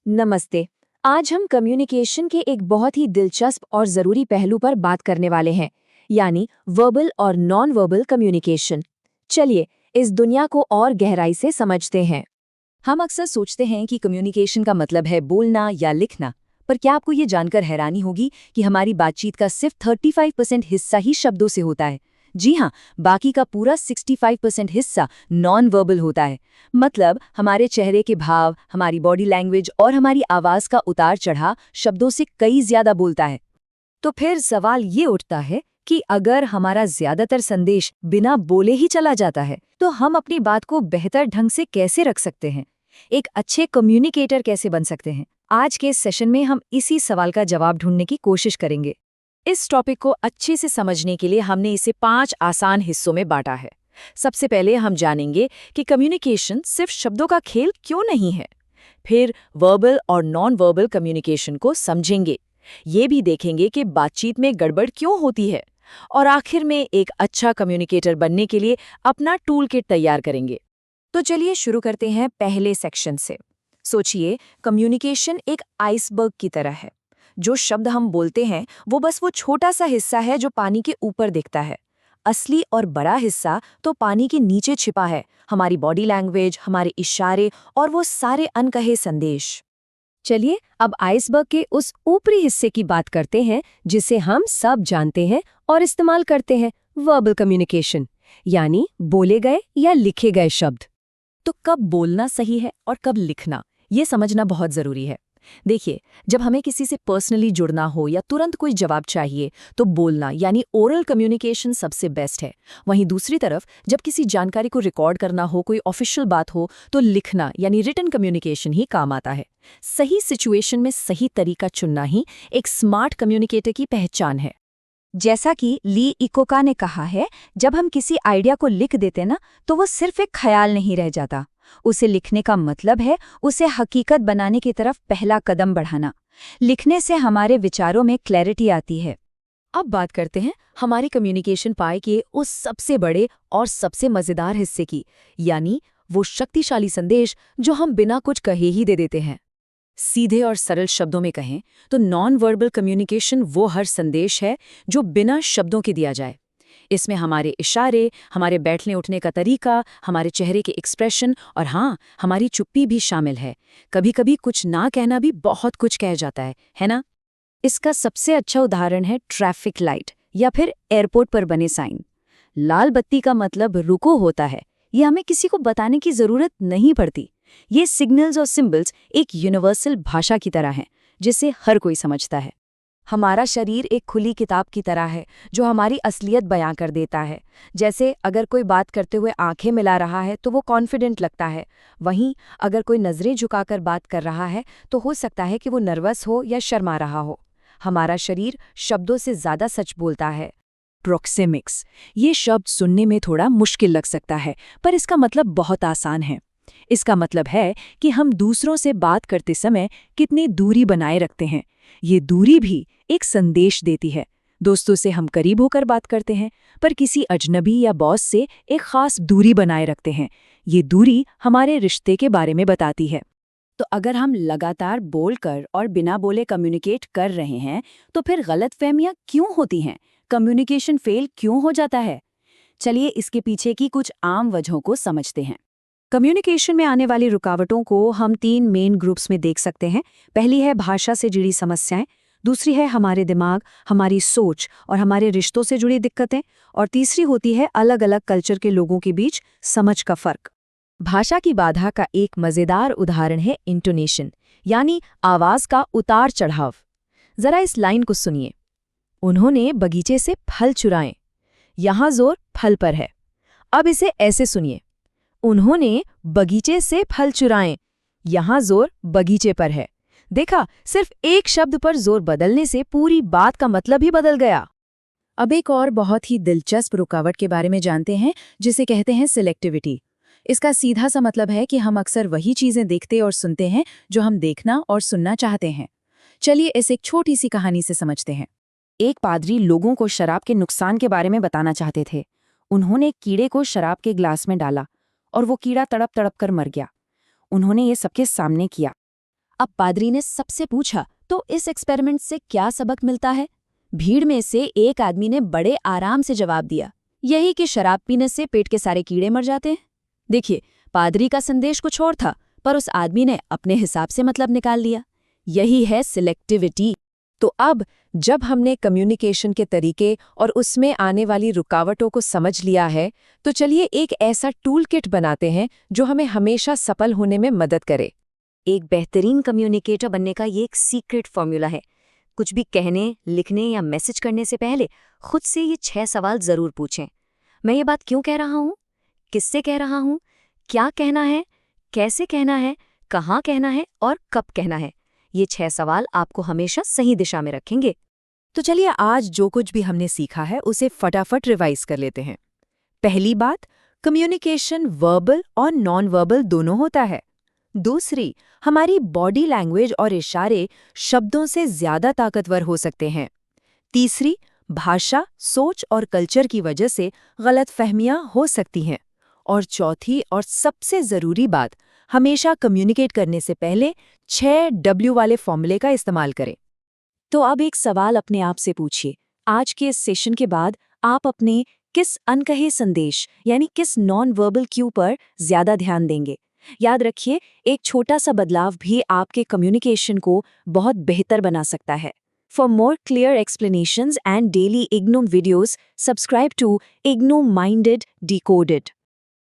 नमस्ते। आज हम कम्युनिकेशन के एक बहुत ही दिलचस्प और ज़रूरी पहलू पर बात करने वाले हैं, यानी वर्बल और नॉन वर्बल कम्युनिकेशन। चलिए, इस दुनिया को और गहराई से समझते हैं। हम अक्सर सोचते हैं कि कम्युनिकेशन का मतलब है बोलना या लिखना, पर क्या आपको ये जानकर हैरानी होगी कि हमारी बातचीत का सिर्फ 35% हिस्सा ही शब्दों से होता है। जी हाँ, बाकी का पूरा 65% हिस्सा नॉन वर्बल होता है। मतलब हमारे चेहरे के भाव, हमारी बॉडी लैंग्वेज और हमारी आवाज़ का उतार चढ़ाव शब्दों से कई ज़्यादा बोलता है। तो फिर सवाल ये उठता है कि अगर हमारा ज्यादातर संदेश बिना बोले ही चला जाता है, तो हम अपनी बात को बेहतर ढंग से कैसे रख सकते हैं? एक अच्छे कम्युनिकेटर कैसे बन सकते हैं? आज के इस सेशन में हम इसी सवाल का जवाब ढूंढने की कोशिश करेंगे। इस टॉपिक को अच्छे से समझने के लिए हमने इसे 5 आसान हिस्सों में बांटा है। सबसे पहले हम जानेंगे कि कम्युनिकेशन सिर्फ शब्दों का खेल क्यों नहीं है। फिर वर्बल और नॉन वर्बल कम्युनिकेशन को समझेंगे। ये भी देखेंगे कि बातचीत में गड़बड़ क्यों होती है। और आखिर में एक अच्छा कम्युनिकेटर बनने के लिए अपना टूल किट तैयार करेंगे। तो चलिए शुरू करते हैं पहले सेक्शन से। सोचिए, कम्युनिकेशन एक आइसबर्ग की तरह है। जो शब्द हम बोलते हैं वो छोटा सा हिस्सा है जो पानी के ऊपर दिखता है। असली और बड़ा हिस्सा तो पानी के नीचे छिपा है, हमारी बॉडी लैंग्वेज, हमारे इशारे और वो सारे अनकहे संदेश। चलिए अब आइसबर्ग के उस ऊपरी हिस्से की बात करते हैं जिसे हम सब जानते हैं और इस्तेमाल करते हैं, वर्बल कम्युनिकेशन, यानी बोले गए या लिखे गए शब्द। तो कब बोलना सही है और कब लिखना, ये समझना बहुत जरूरी है। देखिए, जब हमें किसी से पर्सनली जुड़ना हो या तुरंत कोई जवाब चाहिए, तो बोलना यानी ओरल कम्युनिकेशन सबसे बेस्ट है। वहीं दूसरी तरफ जब किसी जानकारी को रिकॉर्ड करना हो, कोई ऑफिशियल बात हो, तो लिखना यानी रिटन कम्युनिकेशन ही काम आता है। सही सिचुएशन में सही तरीका चुनना ही एक स्मार्ट कम्युनिकेटर की पहचान है। जैसा कि ली इकोका ने कहा है, जब हम किसी आइडिया को लिख देते ना, तो वो सिर्फ एक ख्याल नहीं रह जाता। उसे लिखने का मतलब है उसे हकीकत बनाने की तरफ पहला कदम बढ़ाना। लिखने से हमारे विचारों में क्लैरिटी आती है। अब बात करते हैं हमारे कम्युनिकेशन पाई के उस सबसे बड़े और सबसे मजेदार हिस्से की, यानी वो शक्तिशाली संदेश जो हम बिना कुछ कहे ही दे देते हैं। सीधे और सरल शब्दों में कहें तो नॉन वर्बल कम्युनिकेशन वो हर संदेश है जो बिना शब्दों के दिया जाए। इसमें हमारे इशारे, हमारे बैठने उठने का तरीका, हमारे चेहरे के एक्सप्रेशन और हाँ, हमारी चुप्पी भी शामिल है। कभी-कभी कुछ ना कहना भी बहुत कुछ कह जाता है ना? इसका सबसे अच्छा उदाहरण है ट्रैफिक लाइट या फिर एयरपोर्ट पर बने साइन। लाल बत्ती का मतलब रुको होता है। ये हमें किसी को बताने की जरूरत नहीं पड़ती। ये सिग्नल्स और सिंबल्स एक यूनिवर्सल भाषा की तरह हैं, जिसे हर कोई समझता है। हमारा शरीर एक खुली किताब की तरह है जो हमारी असलियत बयां कर देता है। जैसे अगर कोई बात करते हुए आंखें मिला रहा है तो वो कॉन्फिडेंट लगता है। वहीं अगर कोई नजरें झुकाकर बात कर रहा है तो हो सकता है कि वो नर्वस हो या शर्मा रहा हो। हमारा शरीर शब्दों से ज्यादा सच बोलता है। प्रोक्सेमिक्स, ये शब्द सुनने में थोड़ा मुश्किल लग सकता है, पर इसका मतलब बहुत आसान है। इसका मतलब है कि हम दूसरों से बात करते समय कितनी दूरी बनाए रखते हैं। ये दूरी भी एक संदेश देती है। दोस्तों से हम करीब होकर बात करते हैं, पर किसी अजनबी या बॉस से एक खास दूरी बनाए रखते हैं। ये दूरी हमारे रिश्ते के बारे में बताती है। तो अगर हम लगातार बोलकर और बिना बोले कम्युनिकेट कर रहे हैं, तो फिर गलतफहमियां क्यों होती हैं? कम्युनिकेशन फेल क्यों हो जाता है? चलिए इसके पीछे की कुछ आम वजहों को समझते हैं। कम्युनिकेशन में आने वाली रुकावटों को हम 3 मेन ग्रुप्स में देख सकते हैं। पहली है भाषा से जुड़ी समस्याएं, दूसरी है हमारे दिमाग, हमारी सोच और हमारे रिश्तों से जुड़ी दिक्कतें, और तीसरी होती है अलग-अलग कल्चर के लोगों के बीच समझ का फर्क। भाषा की बाधा का एक मजेदार उदाहरण है इंटोनेशन, यानी आवाज का उतार चढ़ाव। जरा इस लाइन को सुनिए। उन्होंने बगीचे से फल चुराए। यहां जोर फल पर है। अब इसे ऐसे सुनिए। उन्होंने बगीचे से फल चुराए। यहां जोर बगीचे पर है। देखा, सिर्फ एक शब्द पर जोर बदलने से पूरी बात का मतलब ही बदल गया। अब एक और बहुत ही दिलचस्प रुकावट के बारे में जानते हैं, जिसे कहते हैं सिलेक्टिविटी। इसका सीधा सा मतलब है कि हम अक्सर वही चीजें देखते और सुनते हैं जो हम देखना और सुनना चाहते हैं। चलिए इसे एक छोटी सी कहानी से समझते हैं। एक पादरी लोगों को शराब के नुकसान के बारे में बताना चाहते थे। उन्होंने एक कीड़े को शराब के ग्लास में डाला और वो कीड़ा तड़प तड़प कर मर गया। उन्होंने ये सबके सामने किया। अब पादरी ने सबसे पूछा, तो इस एक्सपेरिमेंट से क्या सबक मिलता है? भीड़ में से एक आदमी ने बड़े आराम से जवाब दिया, यही कि शराब पीने से पेट के सारे कीड़े मर जाते हैं। देखिए, पादरी का संदेश कुछ और था, पर उस आदमी ने अपने हिसाब से मतलब निकाल लिया। यही है सिलेक्टिविटी। तो अब जब हमने कम्युनिकेशन के तरीके और उसमें आने वाली रुकावटों को समझ लिया है, तो चलिए एक ऐसा टूल किट बनाते हैं जो हमें हमेशा सफल होने में मदद करे। एक बेहतरीन कम्युनिकेटर बनने का ये एक सीक्रेट फॉर्मूला है। कुछ भी कहने, लिखने या मैसेज करने से पहले खुद से ये 6 सवाल जरूर पूछें। मैं ये बात क्यों कह रहा हूँ? किससे कह रहा हूँ? क्या कहना है? कैसे कहना है? कहाँ कहना है? और कब कहना है? ये 6 सवाल आपको हमेशा सही दिशा में रखेंगे। तो चलिए आज जो कुछ भी हमने सीखा है उसे फटाफट रिवाइज कर लेते हैं। पहली बात, कम्युनिकेशन वर्बल और नॉन वर्बल दोनों होता है। दूसरी, हमारी बॉडी लैंग्वेज और इशारे शब्दों से ज्यादा ताकतवर हो सकते हैं। तीसरी, भाषा, सोच और कल्चर की वजह से गलतफहमियां हो सकती हैं। और चौथी और सबसे जरूरी बात, हमेशा कम्युनिकेट करने से पहले 6W वाले फॉर्मूले का इस्तेमाल करें। तो अब एक सवाल अपने आप से पूछिए, आज के इस सेशन के बाद आप अपने किस अनकहे संदेश यानी किस नॉन वर्बल क्यू पर ज्यादा ध्यान देंगे? याद रखिए, एक छोटा सा बदलाव भी आपके कम्युनिकेशन को बहुत बेहतर बना सकता है। For more clear explanations and daily IGNOU videos, subscribe to IGNOU minded decoded.